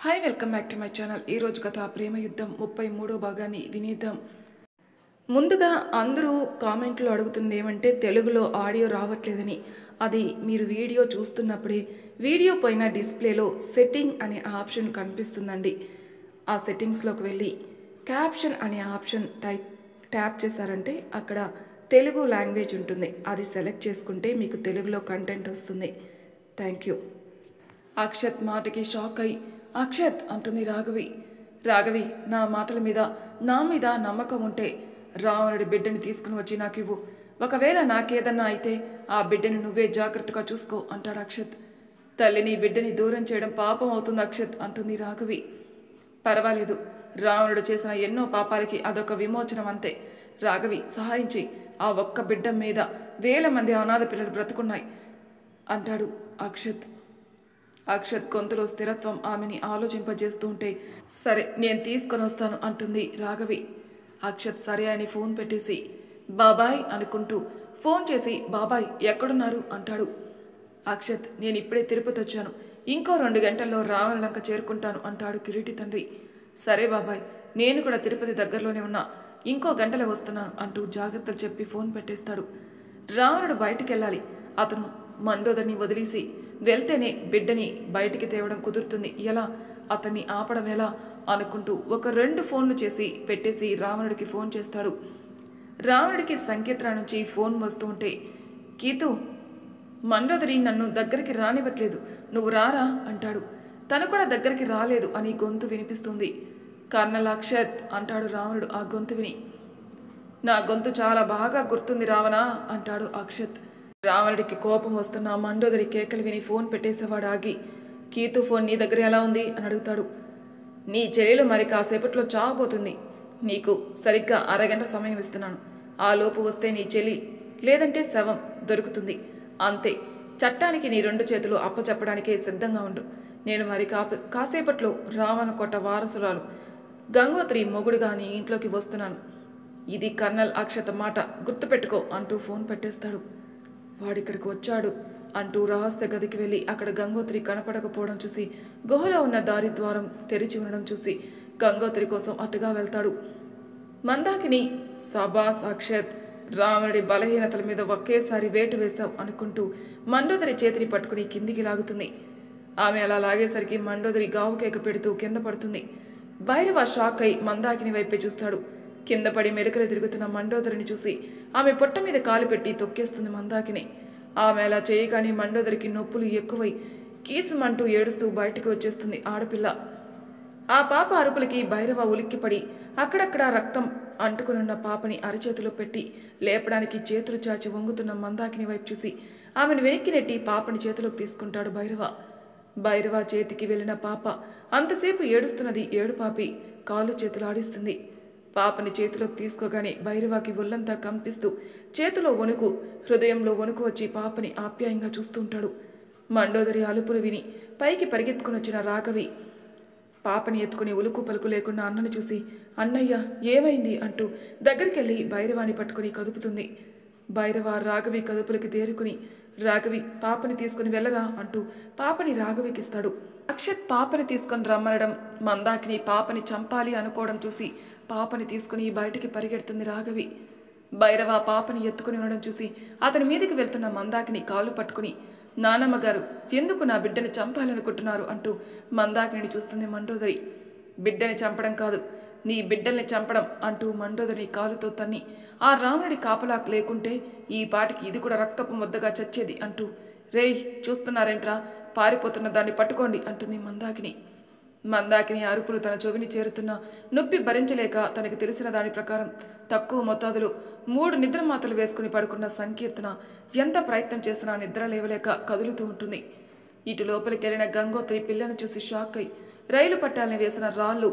Hi welcome back to my channel. ఈరోజు కథ ప్రేమ యుద్ధం 33వ భాగాన్ని వినేద్దాం. ముందుగా అందరూ కామెంట్లో అడుగుతుంది ఏమంటే తెలుగులో ఆడియో రావట్లేదని. అది మీరు వీడియో చూస్తున్నప్పుడే వీడియో పైన డిస్ప్లేలో సెట్టింగ్ అనే ఆప్షన్ కనిపిస్తుందండి. ఆ సెట్టింగ్స్లోకి వెళ్ళి క్యాప్షన్ అనే ఆప్షన్ ట్యాప్ చేశారంటే అక్కడ తెలుగు లాంగ్వేజ్ ఉంటుంది. అది సెలెక్ట్ చేసుకుంటే మీకు తెలుగులో కంటెంట్ వస్తుంది. Thank you. అక్షత్ మాటకి షాక్ అయి అక్షత్ అంటుంది రాఘవి నా మాటల మీద నా మీద నమ్మకం ఉంటే రావణుడి బిడ్డని తీసుకుని వచ్చి నాకు ఇవ్వు. ఒకవేళ నాకేదన్నా అయితే ఆ బిడ్డని నువ్వే జాగ్రత్తగా చూసుకో అంటాడు అక్షత్. తల్లిని బిడ్డని దూరం చేయడం పాపం అవుతుంది అక్షత్ అంటుంది రాఘవి. పర్వాలేదు, రావణుడు చేసిన ఎన్నో పాపాలకి అదొక విమోచనం అంతే. రాఘవి సహాయం చెయ్యి, ఆ ఒక్క బిడ్డ మీద 1000 మంది అనాథ పిల్లలు బ్రతుకున్నాయి అంటాడు అక్షత్. అక్షత్ గొంతులో స్థిరత్వం ఆమెని ఆలోచింపజేస్తూ ఉంటే సరే నేను తీసుకొని వస్తాను అంటుంది రాఘవి. అక్షత్ సరే అని ఫోన్ పెట్టేసి బాబాయ్ అనుకుంటూ ఫోన్ చేసి బాబాయ్ ఎక్కడున్నారు అంటాడు. అక్షత్ నేను ఇప్పుడే తిరుపతి వచ్చాను, ఇంకో 2 గంటల్లో రావణలంక చేరుకుంటాను అంటాడు కిరీటి తండ్రి. సరే బాబాయ్, నేను కూడా తిరుపతి దగ్గరలోనే ఉన్నా, ఇంకో గంటలో వస్తున్నాను అంటూ జాగ్రత్తలు చెప్పి ఫోన్ పెట్టేస్తాడు. రావణుడు బయటికి వెళ్ళాలి, అతను మండోదరిని వదిలేసి వెళ్తేనే బిడ్డని బయటికి తేవడం కుదురుతుంది, ఎలా అతన్ని ఆపడం ఎలా అనుకుంటూ ఒక 2 ఫోన్లు చేసి పెట్టేసి రావణుడికి ఫోన్ చేస్తాడు. రావణుడికి సంకేత్ర నుంచి ఫోన్ వస్తూ ఉంటే కీతు మండోదరి నన్ను దగ్గరికి రానివ్వట్లేదు, నువ్వు రారా అంటాడు. తను కూడా దగ్గరికి రాలేదు అని గొంతు వినిపిస్తుంది. కర్నల్ అక్షత్ అంటాడు రావణుడు ఆ గొంతు విని. నా గొంతు చాలా బాగా గుర్తుంది రావణా అంటాడు అక్షత్. రావణుడికి కోపం వస్తున్న మండోదరి కేకలు విని ఫోన్ పెట్టేసేవాడు ఆగి. కీతు ఫోన్ నీ దగ్గర ఎలా ఉంది అని అడుగుతాడు. నీ చెల్లెలు మరి కాసేపట్లో చావబోతుంది, నీకు సరిగ్గా అరగంట సమయం ఇస్తున్నాను, ఆ లోపు వస్తే నీ చెల్లి లేదంటే శవం దొరుకుతుంది, అంతే. చట్టానికి నీ 2 చేతులు అప్పచెప్పడానికే సిద్ధంగా ఉండు. నేను మరి కాసేపట్లో రావణ కోట వారసురాలు గంగోత్రి మొగుడుగా నీ ఇంట్లోకి వస్తున్నాను. ఇది కర్నల్ అక్షత్ మాట, గుర్తుపెట్టుకో అంటూ ఫోన్ పెట్టేస్తాడు. వాడిక్కడికి వచ్చాడు అంటూ రహస్య గదికి వెళ్ళి అక్కడ గంగోత్రి కనపడకపోవడం చూసి గుహలో ఉన్న దారి ద్వారం తెరిచి ఉండడం చూసి గంగోత్రి కోసం అటుగా వెళ్తాడు. మందాకిని సబాస్ అక్షత్, రావణుడి బలహీనతల మీద ఒకేసారి వేటు వేశావు అనుకుంటూ మండోదరి చేతిని పట్టుకుని కిందికి లాగుతుంది. ఆమె అలా లాగేసరికి మండోదరి గావు కేక పెడుతూ కింద పడుతుంది. భైరవ షాక్ అయి మందాకిని వైపే చూస్తాడు. కింద పడి మెలికలు తిరుగుతున్న మండోదరిని చూసి ఆమె పొట్ట మీద కాలు పెట్టి తొక్కేస్తుంది మందాకిని. ఆమె అలా చేయగానే మండోదరికి నొప్పులు ఎక్కువై కీసుమంటూ ఏడుస్తూ బయటికి వచ్చేస్తుంది ఆడపిల్ల. ఆ పాప అరుపులకి భైరవ ఉలిక్కిపడి అక్కడక్కడ రక్తం అంటుకునున్న పాపని అరిచేతిలో పెట్టి లేపడానికి చేతులు చాచి వంగుతున్న మందాకిని వైపు చూసి ఆమెను వెనక్కి నెట్టి పాపని చేతిలోకి తీసుకుంటాడు భైరవ చేతికి వెళ్ళిన పాప అంతసేపు ఏడుస్తున్నది ఏడుపాపి కాళ్ళు చేతులు ఆడిస్తుంది. పాపని చేతిలోకి తీసుకోగానే భైరవాకి ఒళ్ళంతా కంపిస్తూ చేతిలో వణుకు హృదయంలో వణుకు వచ్చి పాపని ఆప్యాయంగా చూస్తూ ఉంటాడు. మండోదరి అలుపులు విని పైకి పరిగెత్తుకుని వచ్చిన రాఘవి పాపని ఎత్తుకుని ఉలుకు పలుకు లేకుండా అన్నను చూసి అన్నయ్య ఏమైంది అంటూ దగ్గరికెళ్ళి భైరవాని పట్టుకుని కదుపుతుంది. భైరవ రాఘవి కదుపులకి తేరుకుని రాఘవి పాపని తీసుకుని వెళ్ళరా అంటూ పాపని రాఘవికిస్తాడు. అక్షత్ పాపని తీసుకొని రమ్మనడం, మందాకిని పాపని చంపాలి అనుకోవడం చూసి పాపని తీసుకుని బయటికి పరిగెడుతుంది రాఘవి. భైరవ పాపని ఎత్తుకుని ఉండడం చూసి అతని మీదకి వెళ్తున్న మందాకిని కాళ్ళు పట్టుకుని నానమ్మ గారు ఎందుకు నా బిడ్డని చంపాలనుకుంటున్నారు అంటూ మందాకిని చూస్తుంది మండోదరి. బిడ్డని చంపడం కాదు, నీ బిడ్డల్ని చంపడం అంటూ మండోదరిని కాలుతో తన్ని ఆ రావణుడి కాపలా లేకుంటే ఈ పాటికి ఇది కూడా రక్తపు ముద్దగా చచ్చేది అంటూ రేయ్ చూస్తున్నారేంట్రా, పారిపోతున్న దాన్ని పట్టుకోండి అంటుంది మందాకిని అరుపులు తన చెవిని చేరుతున్న నొప్పి భరించలేక తనకి తెలిసిన దాని ప్రకారం తక్కువ మొత్తాదులో 3 నిద్ర మాత్రలు వేసుకుని పడుకున్న సంకీర్తన ఎంత ప్రయత్నం చేసినా నిద్ర లేవలేక కదులుతూ ఉంటుంది. ఇటు లోపలికి వెళ్ళిన గంగోత్రి పిల్లను చూసి షాక్ అయి రైలు పట్టాలని వేసిన రాళ్ళు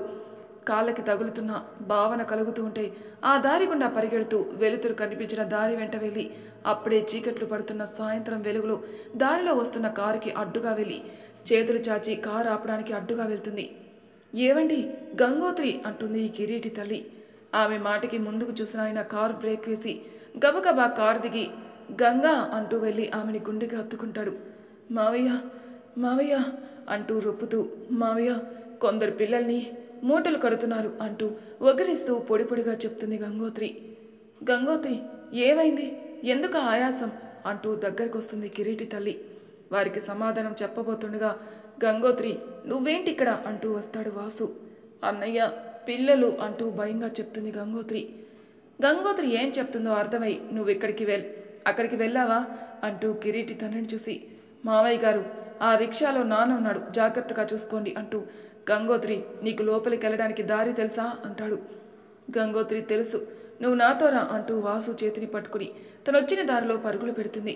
కాళ్ళకి తగులుతున్న భావన కలుగుతూ ఉంటే ఆ దారి గుండా పరిగెడుతూ వెలుతురు కనిపించిన దారి వెంట వెళ్ళి అప్పుడే చీకట్లు పడుతున్న సాయంత్రం వెలుగులో దారిలో వస్తున్న కారుకి అడ్డుగా వెళ్ళి చేతులు చాచి కారు ఆపడానికి అడ్డుగా వెళ్తుంది. ఏవండి గంగోత్రి అంటుంది ఈ కిరీటి తల్లి. ఆమె మాటకి ముందుకు చూసిన ఆయన కారు బ్రేక్ వేసి గబగబా కారు దిగి గంగా అంటూ వెళ్ళి ఆమెని గుండెకి హత్తుకుంటాడు. మావయ్య అంటూ రొప్పుతూ మావయ్య కొందరు పిల్లల్ని మూటలు కడుతున్నారు అంటూ వగిలిస్తూ పొడి పొడిగా చెప్తుంది గంగోత్రి. గంగోత్రి, ఏమైంది, ఎందుకు ఆయాసం అంటూ దగ్గరికి వస్తుంది కిరీటి తల్లి. వారికి సమాధానం చెప్పబోతుండగా గంగోత్రి, నువ్వేంటి ఇక్కడ అంటూ వస్తాడు వాసు. అన్నయ్య, పిల్లలు అంటూ భయంగా చెప్తుంది గంగోత్రి. గంగోత్రి ఏం చెప్తుందో అర్థమై, నువ్వు అక్కడికి వెళ్ళావా అంటూ కిరీటి తండ్రిని చూసి, మావయ్య గారు, ఆ రిక్షాలో నాన్న ఉన్నాడు, జాగ్రత్తగా చూసుకోండి అంటూ గంగోత్రి, నీకు లోపలికి వెళ్ళడానికి దారి తెలుసా అంటాడు. గంగోత్రి, తెలుసు, నువ్వు నాతో రా అంటూ వాసు చేతిని పట్టుకుని తనొచ్చిన దారిలో పరుగులు పెడుతుంది.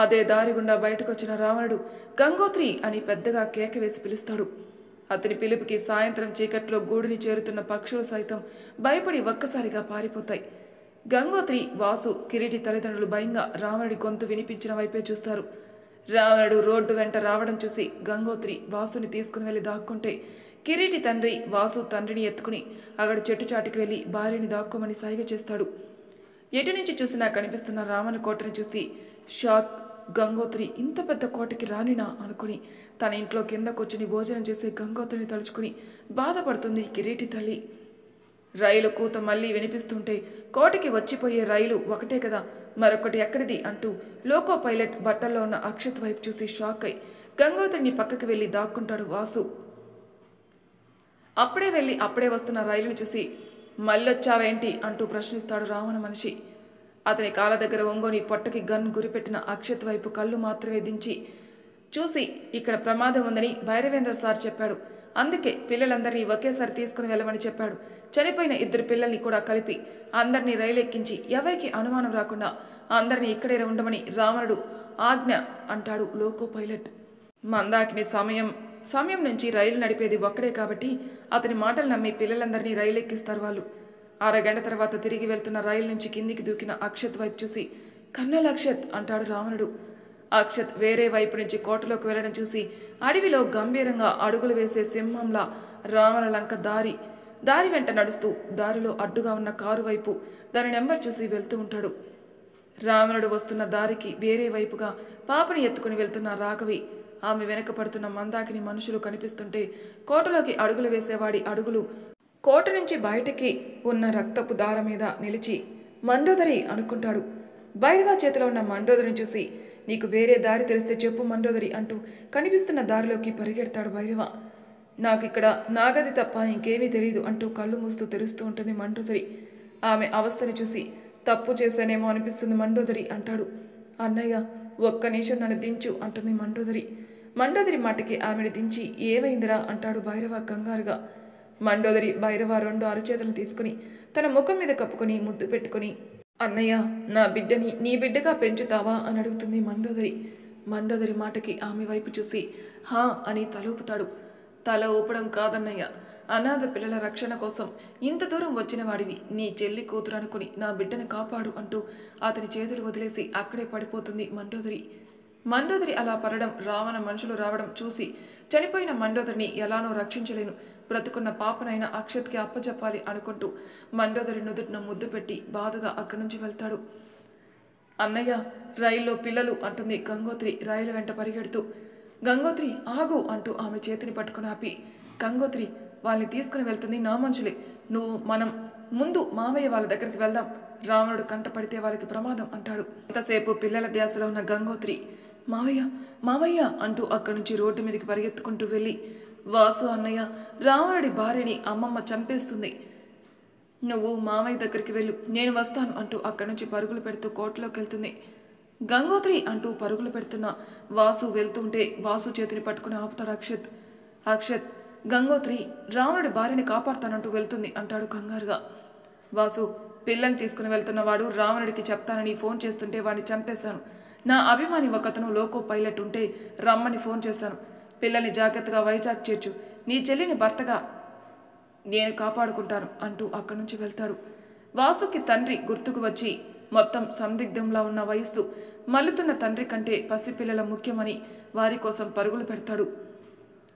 అదే దారి గుండా బయటకు వచ్చిన రావణుడు గంగోత్రి అని పెద్దగా కేక వేసి పిలుస్తాడు. అతని పిలుపుకి సాయంత్రం చీకట్లో గూడిని చేరుతున్న పక్షులు సైతం భయపడి ఒక్కసారిగా పారిపోతాయి. గంగోత్రి, వాసు, కిరీటి తల్లిదండ్రులు భయంగా రావణుడి గొంతు వినిపించిన వైపే చూస్తారు. రావణుడు రోడ్డు వెంట రావడం చూసి గంగోత్రి వాసుని తీసుకుని వెళ్ళి దాక్కుంటే కిరీటి తండ్రి వాసు తండ్రిని ఎత్తుకుని అక్కడ చెట్టు చాటుకి వెళ్ళి భార్యని దాక్కోమని సైగ చేస్తాడు. ఎటు నుంచి చూసినా కనిపిస్తున్న రావణ కోటని చూసి షాక్. గంగోత్రి ఇంత పెద్ద కోటకి రానినా అనుకుని తన ఇంట్లో కింద కూర్చుని భోజనం చేసే గంగోత్రిని తలుచుకుని బాధపడుతుంది కిరీటి తల్లి. రైలు కూత మళ్ళీ వినిపిస్తుంటే కోటకి వచ్చిపోయే రైలు ఒకటే కదా, మరొకటి ఎక్కడిది అంటూ లోకో పైలట్ బట్టల్లో ఉన్న అక్షత్ వైపు చూసి షాక్ అయి గంగోత్రిని పక్కకి వెళ్ళి దాక్కుంటాడు వాసు. అప్పుడే వస్తున్న రైలుని చూసి మళ్ళొచ్చావేంటి అంటూ ప్రశ్నిస్తాడు రావణ మనిషి. అతని కాళ్ళ దగ్గర ఒంగోని పొట్టకి గన్ గురిపెట్టిన అక్షత్ వైపు కళ్ళు మాత్రమే దించి చూసి, ఇక్కడ ప్రమాదం ఉందని భైరవేంద్ర సార్ చెప్పాడు, అందుకే పిల్లలందరినీ ఒకేసారి తీసుకుని వెళ్ళమని చెప్పాడు. చనిపోయిన 2 పిల్లల్ని కూడా కలిపి అందరినీ రైలు ఎక్కించి ఎవరికి అనుమానం రాకుండా అందరినీ ఇక్కడే ఉండమని రావణుడు ఆజ్ఞ అంటాడు లోకో పైలట్. మందాకిని సమయం నుంచి రైలు నడిపేది ఒక్కడే కాబట్టి అతని మాటలు నమ్మి పిల్లలందరినీ రైలు ఎక్కిస్తారు వాళ్ళు. అరగంట తర్వాత తిరిగి వెళ్తున్న రైలు నుంచి కిందికి దూకిన అక్షత్ వైపు చూసి, కర్నల్ అక్షత్ అంటాడు రావణుడు. అక్షత్ వేరే వైపు నుంచి కోటలోకి వెళ్లడం చూసి అడవిలో గంభీరంగా అడుగులు వేసే సింహంలా రావణ లంక దారి వెంట నడుస్తూ దారిలో అడ్డుగా ఉన్న కారు వైపు దాని నెంబర్ చూసి వెళ్తూ ఉంటాడు. రావణుడు వస్తున్న దారికి వేరే వైపుగా పాపని ఎత్తుకుని వెళ్తున్న రాఘవి, ఆమె వెనక పడుతున్న మందాకిని మనుషులు కనిపిస్తుంటే కోటలోకి అడుగులు వేసేవాడి అడుగులు కోట నుంచి బయటకి ఉన్న రక్తపు దార మీద నిలిచి మండోదరి అనుకుంటాడు. భైరవ చేతిలో ఉన్న మండోదరిని చూసి, నీకు వేరే దారి తెలిస్తే చెప్పు మండోదరి అంటూ కనిపిస్తున్న దారిలోకి పరిగెడతాడు భైరవ. నాకు ఇక్కడ నాగది తప్ప ఇంకేమీ తెలియదు అంటూ కళ్ళు మూస్తూ తెరుస్తూ ఉంటుంది మండోదరి. ఆమె అవస్థని చూసి, తప్పు చేశానేమో అనిపిస్తుంది మండోదరి అంటాడు. అన్నయ్య, ఒక్క నిమిషం నన్ను దించు అంటుంది మండోదరి. మండోదరి మాటకి ఆమెను దించి, ఏమైందిరా అంటాడు భైరవ కంగారుగా. మండోదరి భైరవ 2 అరచేతులను తీసుకుని తన ముఖం మీద కప్పుకొని ముద్దు పెట్టుకుని, అన్నయ్య, నా బిడ్డని నీ బిడ్డగా పెంచుతావా అని అడుగుతుంది మండోదరి. మండోదరి మాటకి ఆమె వైపు చూసి హా అని తలూపుతాడు. తల ఊపడం కాదన్నయ్య, అనాథ పిల్లల రక్షణ కోసం ఇంత దూరం వచ్చిన వాడివి, నీ చెల్లి కూతురు అనుకుని నా బిడ్డను కాపాడు అంటూ అతని చేతులు వదిలేసి అక్కడే పడిపోతుంది మండోదరి. మండోదరి అలా పడడం, రావణ మనుషులు రావడం చూసి చనిపోయిన మండోదరిని ఎలానో రక్షించలేను, బ్రతుకున్న పాపనైనా అక్షత్కి అప్పచెప్పాలి అనుకుంటూ మండోదరి నుదుటిన ముద్దు పెట్టి బాధగా అక్కడి నుంచి వెళ్తాడు. అన్నయ్య, రైల్లో పిల్లలు అంటుంది గంగోత్రి రైలు వెంట పరిగెడుతూ. గంగోత్రి, ఆగు అంటూ ఆమె చేతిని పట్టుకుని ఆపి, గంగోత్రి, వాళ్ళని తీసుకుని వెళ్తుంది నా మనుషులే, మనం ముందు మావయ్య వాళ్ళ దగ్గరికి వెళ్దాం, రావణుడు కంట పడితే వాళ్ళకి ప్రమాదం అంటాడు. ఇంతసేపు పిల్లల ధ్యాసలో ఉన్న గంగోత్రి, మావయ్య మావయ్య అంటూ అక్కడి నుంచి రోడ్డు మీదకి పరిగెత్తుకుంటూ వెళ్ళి, వాసు అన్నయ్య, రావణుడి భార్యని అమ్మమ్మ చంపేస్తుంది, నువ్వు మావయ్య దగ్గరికి వెళ్ళు, నేను వస్తాను అంటూ అక్కడి నుంచి పరుగులు పెడుతూ కోటలోకి వెళ్తుంది. గంగోత్రి అంటూ పరుగులు పెడుతున్న వాసు వెళ్తుంటే వాసు చేతిని పట్టుకుని ఆపుతాడు అక్షత్. గంగోత్రి రావణుడి భార్యని కాపాడుతానంటూ వెళ్తుంది అంటాడు కంగారుగా. వాసు, పిల్లని తీసుకుని వెళ్తున్నవాడు రావణుడికి చెప్తానని ఫోన్ చేస్తుంటే వాడిని చంపేశాను, నా అభిమాని ఒకతను లోకో పైలట్ ఉంటే రమ్మని ఫోన్ చేశాను, పిల్లల్ని జాగ్రత్తగా వైజాగ్ చేర్చు, నీ చెల్లిని భర్తగా నేను కాపాడుకుంటాను అంటూ అక్కడి నుంచి వెళ్తాడు. వాసుకి తండ్రి గుర్తుకు వచ్చి మొత్తం సందిగ్ధంలా ఉన్న వయస్సు మల్లుతున్న తండ్రి కంటే పసిపిల్లల ముఖ్యమని వారి కోసం పరుగులు పెడతాడు.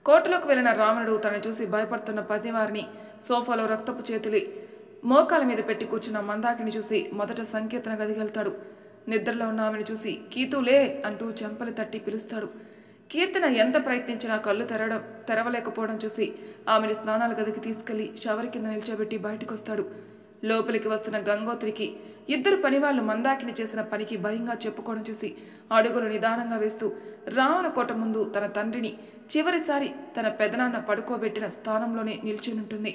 కోటలోకి వెళ్ళిన రావణుడు తనని చూసి భయపడుతున్న పతివారిని సోఫాలో రక్తపు చేతులి మోకాల మీద పెట్టి కూర్చున్న మందాకిని చూసి మొదట సంకీర్తన గదిగెళ్తాడు. నిద్రలో ఉన్న ఆమెను చూసి కీతులే అంటూ చెంపలు తట్టి పిలుస్తాడు. కీర్తన ఎంత ప్రయత్నించినా కళ్ళు తెరవలేకపోవడం చూసి ఆమెను స్నానాల గదికి తీసుకెళ్లి షవర్ కింద నిల్చోబెట్టి బయటకొస్తాడు. లోపలికి వస్తున్న గంగోత్రికి ఇద్దరు పనివాళ్లు మందాకిని చేసిన పనికి భయంగా చెప్పుకోవడం చూసి అడుగులు నిదానంగా వేస్తూ రావణకోట ముందు తన తండ్రిని చివరిసారి తన పెదనాన్న పడుకోబెట్టిన స్థానంలోనే నిల్చునుంటుంది.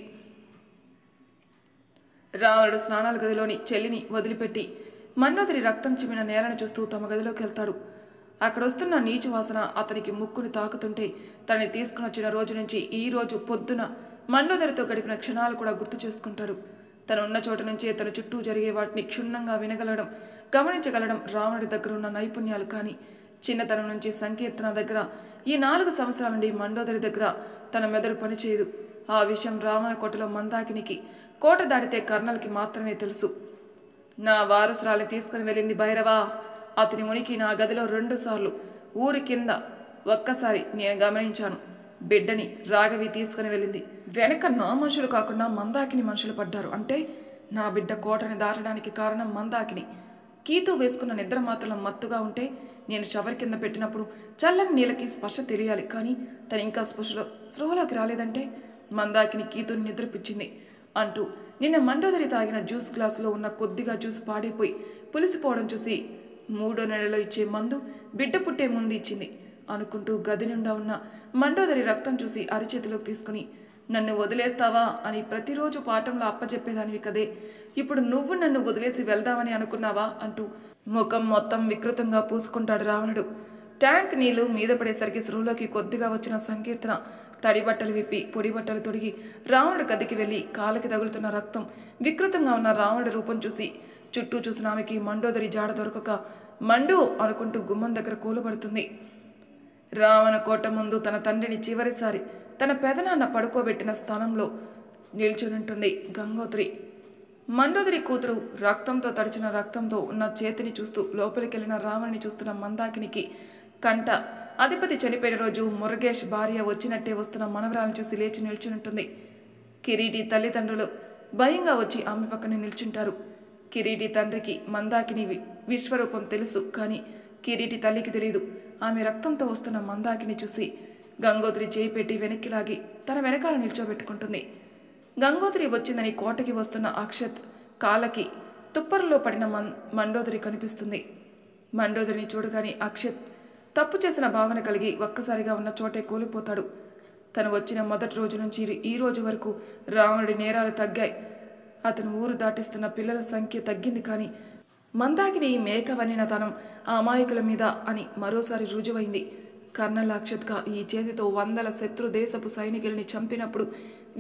రావణుడు స్నానాల గదిలోని చెల్లిని వదిలిపెట్టి మండోదరి రక్తం చిమ్మిన నేలను చూస్తూ తమ గదిలోకి వెళ్తాడు. అక్కడొస్తున్న నీచు వాసన అతనికి ముక్కును తాకుతుంటే తనని తీసుకుని వచ్చిన రోజు నుంచి ఈ రోజు పొద్దున మండోదరితో గడిపిన క్షణాలు కూడా గుర్తు చేసుకుంటాడు. తను ఉన్న చోట నుంచే తన చుట్టూ జరిగే వాటిని క్షుణ్ణంగా వినగలడం, గమనించగలడం రావణుడి దగ్గర ఉన్న నైపుణ్యాలు. కానీ చిన్నతనం నుంచి సంకీర్తన దగ్గర, ఈ 4 సంవత్సరాల నుండి మండోదరి దగ్గర తన మెదడు పనిచేయదు. ఆ విషయం రావణ కోటలో మందాకినికి కోట దాటితే కర్నల్కి మాత్రమే తెలుసు. నా వారసురాల్ని తీసుకుని వెళ్ళింది భైరవా. అతని ఉనికి నా గదిలో 2 సార్లు, ఊరి కింద ఒక్కసారి నేను గమనించాను. బిడ్డని రాఘవి తీసుకుని వెళ్ళింది. వెనక నా మనుషులు కాకుండా మందాకిని మనుషులు పడ్డారు. అంటే నా బిడ్డ కోటని దాటడానికి కారణం మందాకిని. కీతు వేసుకున్న నిద్ర మాత్రం మత్తుగా ఉంటే నేను షవర్ కింద పెట్టినప్పుడు చల్లని నీళ్ళకి స్పర్శ తెలియాలి. కానీ తను ఇంకా స్పృహలోకి రాలేదంటే మందాకిని కీతుని నిద్రపిచ్చింది అంటూ నిన్న మండోదరి తాగిన జ్యూస్ గ్లాసులో ఉన్న కొద్దిగా జ్యూస్ పాడైపోయి పులిసిపోవడం చూసి 3వ నెలలో ఇచ్చే మందు బిడ్డ పుట్టే ముందు ఇచ్చింది అనుకుంటూ గది నిండా ఉన్న మండోదరి రక్తం చూసి అరిచేతిలోకి తీసుకుని, నన్ను వదిలేస్తావా అని ప్రతిరోజు పాఠంలో అప్పచెప్పేదానివి కదే, ఇప్పుడు నువ్వు నన్ను వదిలేసి వెళ్దామని అనుకున్నావా అంటూ ముఖం మొత్తం వికృతంగా పూసుకుంటాడు రావణుడు. ట్యాంక్ నీళ్లు మీద పడేసరికి స్పృహలోకి కొద్దిగా వచ్చిన సంకీర్తన తడి బట్టలు విప్పి పొడి బట్టలు తొడిగి రావణుడి గదికి వెళ్ళి కాళ్ళకి తగులుతున్న రక్తం, వికృతంగా ఉన్న రావణుడి రూపం చూసి చుట్టూ చూసిన ఆమెకి మండోదరి జాడ దొరకక మండు అనుకుంటూ గుమ్మం దగ్గర కూలబడుతుంది. రావణ కోట ముందు తన తండ్రిని చివరిసారి తన పెదనాన్న పడుకోబెట్టిన స్థానంలో నిల్చునుంటుంది గంగోత్రి. మండోదరి కూతురు రక్తంతో తడిచిన రక్తంతో ఉన్న చేతిని చూస్తూ లోపలికెళ్లిన రావణ్ణి చూస్తున్న మందాకినికి కంట అధిపతి చనిపోయిన రోజు మురుగేష్ భార్య వచ్చినట్టే వస్తున్న మనవరాలను చూసి లేచి నిల్చునుంటుంది. కిరీటి తల్లిదండ్రులు భయంగా వచ్చి ఆమె పక్కన నిల్చుంటారు. కిరీటి తండ్రికి మందాకిని విశ్వరూపం తెలుసు. కానీ కిరీటి తల్లికి తెలియదు. ఆమె రక్తంతో వస్తున్న మందాకిని చూసి గంగోత్రి చేయి పెట్టి వెనక్కి లాగి తన వెనకాల నిల్చోబెట్టుకుంటుంది. గంగోత్రి వచ్చిందని కోటకి వస్తున్న అక్షత్ కాళ్ళకి తుప్పరులో పడిన మండోదరి కనిపిస్తుంది. మండోదరిని చూడగానే అక్షత్ తప్పు చేసిన భావన కలిగి ఒక్కసారిగా ఉన్న చోటే కూలిపోతాడు. తను వచ్చిన మొదటి రోజు నుంచి ఈ రోజు వరకు రావణుడి నేరాలు తగ్గాయి. అతను ఊరు దాటిస్తున్న పిల్లల సంఖ్య తగ్గింది. కానీ మందాకిని మేకవనిన తనం ఆ అమాయకుల మీద అని మరోసారి రుజువైంది. కర్నల్ అక్షత్గా ఈ చేతితో 100 శత్రు దేశపు సైనికుల్ని చంపినప్పుడు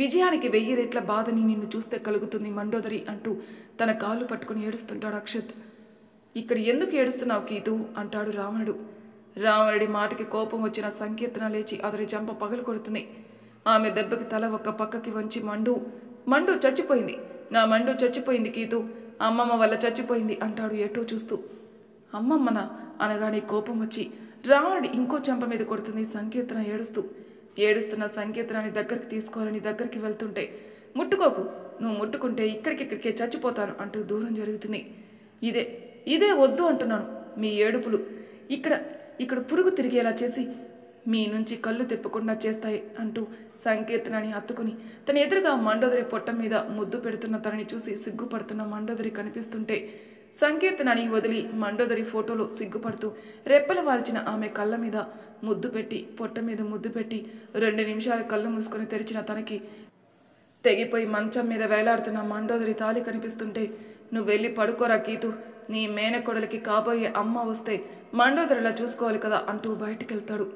విజయానికి 1000 రెట్ల బాధని నిన్ను చూస్తే కలుగుతుంది మండోదరి అంటూ తన కాళ్ళు పట్టుకుని ఏడుస్తుంటాడు అక్షత్. ఇక్కడ ఎందుకు ఏడుస్తున్నావు కీతు అంటాడు రావణుడు. రావణుడి మాటకి కోపం వచ్చిన సంకీర్తన లేచి అతని చెంప పగలు కొడుతుంది. ఆమె దెబ్బకి తల ఒక్క పక్కకి వంచి మండు చచ్చిపోయింది, నా మండు చచ్చిపోయింది కీతు, అమ్మమ్మ వల్ల చచ్చిపోయింది అంటాడు ఎటో చూస్తూ. అమ్మమ్మనా అనగానే కోపం వచ్చి రావణుడి ఇంకో చెంప మీద కొడుతుంది సంకీర్తన ఏడుస్తున్న సంకీర్తనాన్ని దగ్గరికి తీసుకోవాలని దగ్గరికి వెళ్తుంటే, ముట్టుకోకు, నువ్వు ముట్టుకుంటే ఇక్కడికిక్కడికే చచ్చిపోతాను అంటూ దూరం జరుగుతుంది. ఇదే వద్దు అంటున్నాను. మీ ఏడుపులు ఇక్కడ పురుగు తిరిగేలా చేసి మీ నుంచి కళ్ళు తిప్పకుండా చేస్తాయి అంటూ సంకీర్తనని హత్తుకుని తన ఎదురుగా మండోదరి పొట్ట మీద ముద్దు పెడుతున్న తనని చూసి సిగ్గుపడుతున్న మండోదరి కనిపిస్తుంటే సంకీర్తనని వదిలి మండోదరి ఫోటోలో సిగ్గుపడుతూ రెప్పలు వాల్చిన ఆమె కళ్ళ మీద ముద్దు పెట్టి పొట్ట మీద ముద్దు పెట్టి 2 నిమిషాలు కళ్ళు మూసుకొని తెరిచిన తనకి తెగిపోయి మంచం మీద వేలాడుతున్న మండోదరి తాలి కనిపిస్తుంటే, నువ్వు వెళ్ళి పడుకోరా కీతు, నీ మేనకొడలికి కాబోయే అమ్మ వస్తే మండోదరిలా చూసుకోవాలి కదా అంటూ బయటికెళ్తాడు.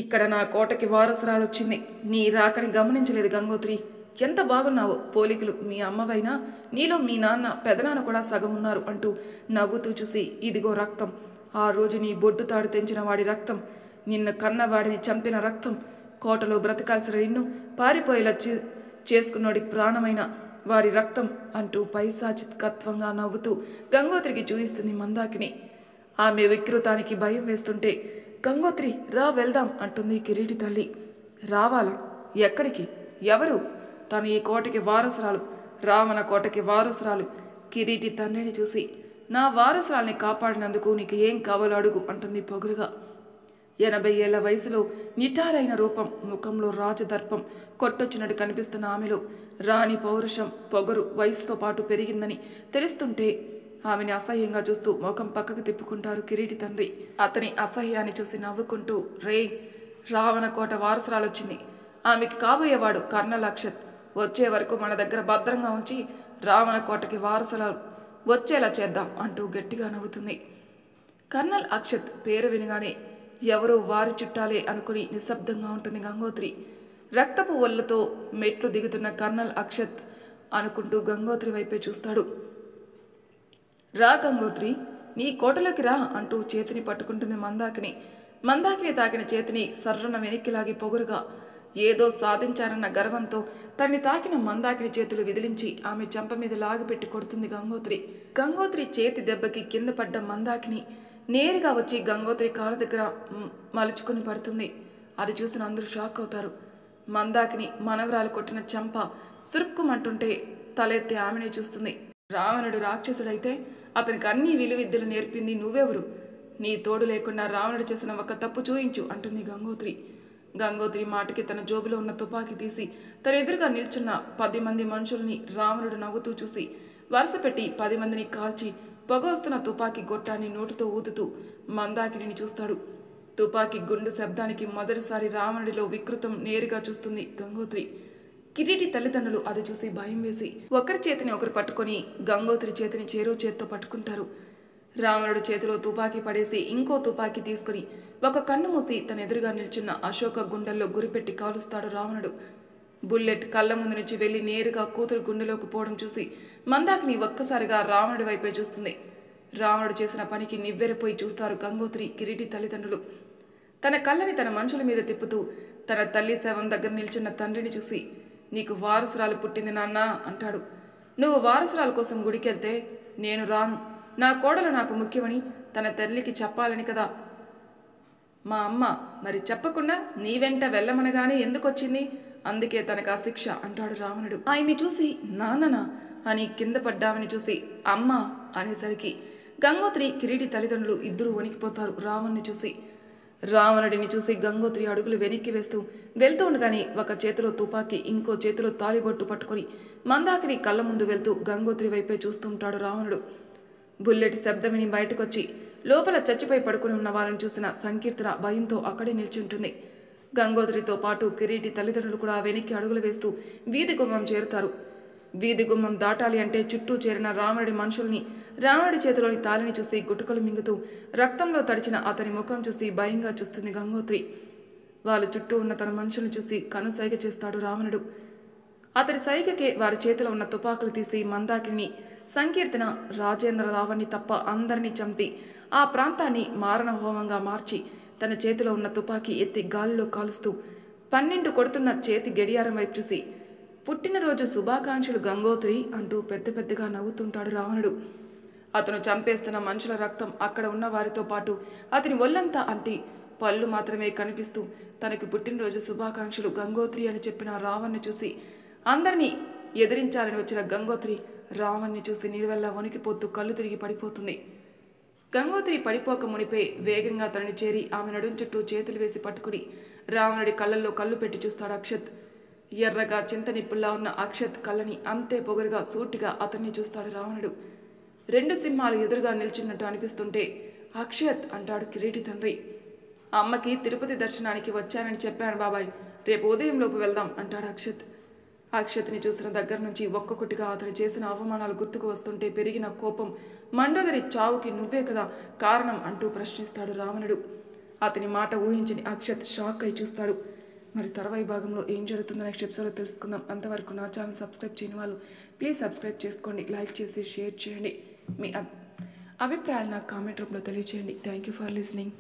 ఇక్కడ నా కోటకి వారసురాలొచ్చింది, నీ రాకని గమనించలేదు గంగోత్రి. ఎంత బాగున్నావో, పోలికలు మీ అమ్మవైనా నీలో మీ నాన్న పెదనాన్న కూడా సగం ఉన్నారు అంటూ నవ్వుతూ చూసి, ఇదిగో రక్తం, ఆ రోజు నీ బొడ్డు తాడు తెంచిన వాడి రక్తం, నిన్ను కన్నవాడిని చంపిన రక్తం, కోటలో బ్రతకాల్సిన నిన్ను పారిపోయేలా చేసుకున్నోడి ప్రాణమైన వారి రక్తం అంటూ పైశాచికత్వంగా నవ్వుతూ గంగోత్రికి చూయిస్తుంది మందాకిని. ఆమె వికృతానికి భయం వేస్తుంటే, గంగోత్రి రా వెళ్దాం అంటుంది కిరీటి తల్లి. రావాలా? ఎక్కడికి? ఎవరు? తను ఈ కోటకి వారసురాలు, రావణ కోటకి వారసురాలు. కిరీటి తండ్రిని చూసి, నా వారసురాల్ని కాపాడినందుకు నీకు ఏం కావాలో అడుగు అంటుంది పొగురుగా. 80 ఏళ్ల వయసులో నిటారైన రూపం, ముఖంలో రాజదర్పం కొట్టొచ్చినట్టు కనిపిస్తున్న ఆమెలో రాణి పౌరుషం, పొగరు వయసుతో పాటు పెరిగిందని తెలుస్తుంటే ఆమెని అసహ్యంగా చూస్తూ ముఖం పక్కకు తిప్పుకుంటారు కిరీటి తండ్రి. అతని అసహ్యాన్ని చూసి నవ్వుకుంటూ, రే, రావణకోట వారసురాలొచ్చింది. ఆమెకి కాబోయేవాడు కర్నల్ అక్షత్. వచ్చే వరకు మన దగ్గర భద్రంగా ఉంచి రావణకోటకి వారసులు వచ్చేలా చేద్దాం అంటూ గట్టిగా నవ్వుతుంది. కర్నల్ అక్షత్ పేరు వినగానే ఎవరో వారి చుట్టాలే అనుకుని నిశ్శబ్దంగా ఉంటుంది గంగోత్రి. రక్తపు ఒళ్ళతో మెట్లు దిగుతున్న కర్నల్ అక్షత్ అనుకుంటూ గంగోత్రి వైపే చూస్తాడు. రా గంగోత్రి, నీ కోటలోకి రా అంటూ చేతిని పట్టుకుంటుంది మందాకిని. మందాకిని తాకిన చేతిని సర్రన వెనక్కిలాగి పొగరుగా ఏదో సాధించారన్న గర్వంతో తన్ని తాకిన మందాకిని చేతులు విదిలించి ఆమె చెంప మీద లాగిపెట్టి కొడుతుంది గంగోత్రి. గంగోత్రి చేతి దెబ్బకి కింద పడ్డ మందాకిని నేరుగా వచ్చి గంగోత్రి కాళ్ళ దగ్గర మలుచుకుని పడుతుంది. అది చూసిన అందరూ షాక్ అవుతారు. మందాకిని మనవరాలు కొట్టిన చెంప సురుక్కుమంటుంటే తలెత్తి ఆమెనే చూస్తుంది. రావణుడు రాక్షసుడైతే అతనికి అన్ని విలువిద్యలు నేర్పింది నువ్వెవరు? నీ తోడు లేకుండా రావణుడు చేసిన ఒక తప్పు చూయించు అంటుంది గంగోత్రి. గంగోత్రి మాటకి తన జోబులో ఉన్న తుపాకీ తీసి తన ఎదురుగా నిల్చున్న 10 మంది మనుషుల్ని రావణుడు నవ్వుతూ చూసి వరుస పెట్టి 10 మందిని కాల్చి పొగ వస్తున్న తుపాకీ గొట్టాన్ని నోటుతో ఊదుతూ మందాకిని చూస్తాడు. తుపాకీ గుండు శబ్దానికి మొదటిసారి రావణుడిలో వికృతం నేరుగా చూస్తుంది గంగోత్రి. కిరీటి తల్లిదండ్రులు అది చూసి భయం వేసి ఒకరి చేతిని ఒకరు పట్టుకొని గంగోత్రి చేతిని చేరో చేత్తో పట్టుకుంటారు. రావణుడు చేతిలో తుపాకీ పడేసి ఇంకో తుపాకీ తీసుకుని ఒక కన్ను మూసి తన ఎదురుగా నిల్చున్న అశోక గుండెల్లో గురిపెట్టి కాలుస్తాడు రావణుడు. బుల్లెట్ కళ్ళ ముందు నుంచి వెళ్లి నేరుగా కూతురు గుండెలోకి పోవడం చూసి మందాకిని ఒక్కసారిగా రావణుడి వైపే చూస్తుంది. రావణుడు చేసిన పనికి నివ్వెరపోయి చూస్తారు గంగోత్రి, కిరీటి తల్లిదండ్రులు. తన కళ్ళని తన మనుషుల మీద తిప్పుతూ తన తల్లి శవం దగ్గర నిల్చున్న తండ్రిని చూసి, నీకు వారసురాలు పుట్టింది నాన్న అంటాడు. నువ్వు వారసురాల కోసం గుడికెళ్తే నేను రాను. నా కోడలు నాకు ముఖ్యమని తన తల్లికి చెప్పాలని కదా మా అమ్మ. మరి చెప్పకుండా నీ వెంట వెళ్ళమనగానే ఎందుకొచ్చింది? అందుకే తనకు ఆ శిక్ష అంటాడు రావణుడు. ఆయన్ని చూసి నాన్ననా అని కింద పడ్డామని చూసి అమ్మ అనేసరికి గంగోత్రి, కిరీటి తల్లిదండ్రులు ఇద్దరూ వణికిపోతారు రావణ్ణి చూసి. రావణుడిని చూసి గంగోత్రి అడుగులు వెనక్కి వేస్తూ వెళ్తూ ఉండగానే ఒక చేతిలో తుపాకీ ఇంకో చేతిలో తాలిబొట్టు పట్టుకుని మందాకిని కళ్ళ ముందు వెళ్తూ గంగోత్రి వైపే చూస్తుంటాడు రావణుడు. బుల్లెట్ శబ్దం విని బయటకొచ్చి లోపల చచ్చిపోయి పడుకుని ఉన్న వాళ్ళని చూసిన సంకీర్తన భయంతో అక్కడే నిల్చుంటుంది. గంగోత్రితో పాటు కిరీటి తల్లిదండ్రులు కూడా వెనక్కి అడుగులు వేస్తూ వీధి గుమ్మం చేరుతారు. వీధి గుమ్మం దాటాలి అంటే చుట్టూ చేరిన రావణుడి మనుషుల్ని, రావణుడి చేతిలోని తాలిని చూసి గుటకలు మింగుతూ రక్తంలో తడిచిన అతని ముఖం చూసి భయంగా చూస్తుంది గంగోత్రి. వాళ్ళ చుట్టూ ఉన్న తన మనుషుల్ని చూసి కనుసైగ చేస్తాడు రావణుడు. అతడి సైగకే వారి చేతిలో ఉన్న తుపాకులు తీసి మందాకిని, సంకీర్తన, రాజేంద్ర రావణ్ణి తప్ప అందరినీ చంపి ఆ ప్రాంతాన్ని మారణ హోమంగా మార్చి తన చేతిలో ఉన్న తుపాకీ ఎత్తి గాలిలో కాలుస్తూ 12 కొడుతున్న చేతి గడియారం వైపు చూసి, పుట్టినరోజు శుభాకాంక్షలు గంగోత్రి అంటూ పెద్ద పెద్దగా నవ్వుతుంటాడు రావణుడు. అతను చంపేస్తున్న మనుషుల రక్తం అక్కడ ఉన్న వారితో పాటు అతని ఒళ్ళంతా అంటి పళ్ళు మాత్రమే కనిపిస్తూ తనకి పుట్టినరోజు శుభాకాంక్షలు గంగోత్రి అని చెప్పిన రావణ్ణి చూసి అందరినీ ఎదిరించాలని వచ్చిన గంగోత్రి రావణ్ణి చూసి నిలువెల్లా వణికిపోతూ కళ్ళు తిరిగి పడిపోతుంది. గంగోత్రి పడిపోక మునిపే వేగంగా తనని చేరి ఆమె నడుం చుట్టూ చేతులు వేసి పట్టుకుని రావణుడి కళ్ళల్లో కళ్ళు పెట్టి చూస్తాడు అక్షత్. ఎర్రగా చింతనిప్పుల్లా ఉన్న అక్షత్ కళ్ళని అంతే పొగరుగా సూటిగా అతన్ని చూస్తాడు రావణుడు. 2 సింహాలు ఎదురుగా నిల్చున్నట్టు అనిపిస్తుంటే అక్షత్ అంటాడు కిరీటి తండ్రి. అమ్మకి తిరుపతి దర్శనానికి వచ్చానని చెప్పాను బాబాయ్, రేపు ఉదయంలోపు వెళ్దాం అంటాడు అక్షత్. అక్షత్ని చూసిన దగ్గర నుంచి ఒక్కొక్కటిగా అతను చేసిన అవమానాలు గుర్తుకు వస్తుంటే పెరిగిన కోపం, మండోదరి చావుకి నువ్వే కదా కారణం అంటూ ప్రశ్నిస్తాడు రావణుడు. అతని మాట ఊహించని అక్షత్ షాక్ అయి చూస్తాడు. మరి తర్వాయి భాగంలో ఏం జరుగుతుందో నెక్స్ట్ ఎపిసోడ్లో తెలుసుకుందాం. అంతవరకు నా ఛానల్ సబ్స్క్రైబ్ చేయని వాళ్ళు ప్లీజ్ సబ్స్క్రైబ్ చేసుకోండి, లైక్ చేసి షేర్ చేయండి. మీ అభిప్రాయాలు నాకు కామెంట్ రూపంలో తెలియజేయండి. Thank you for listening.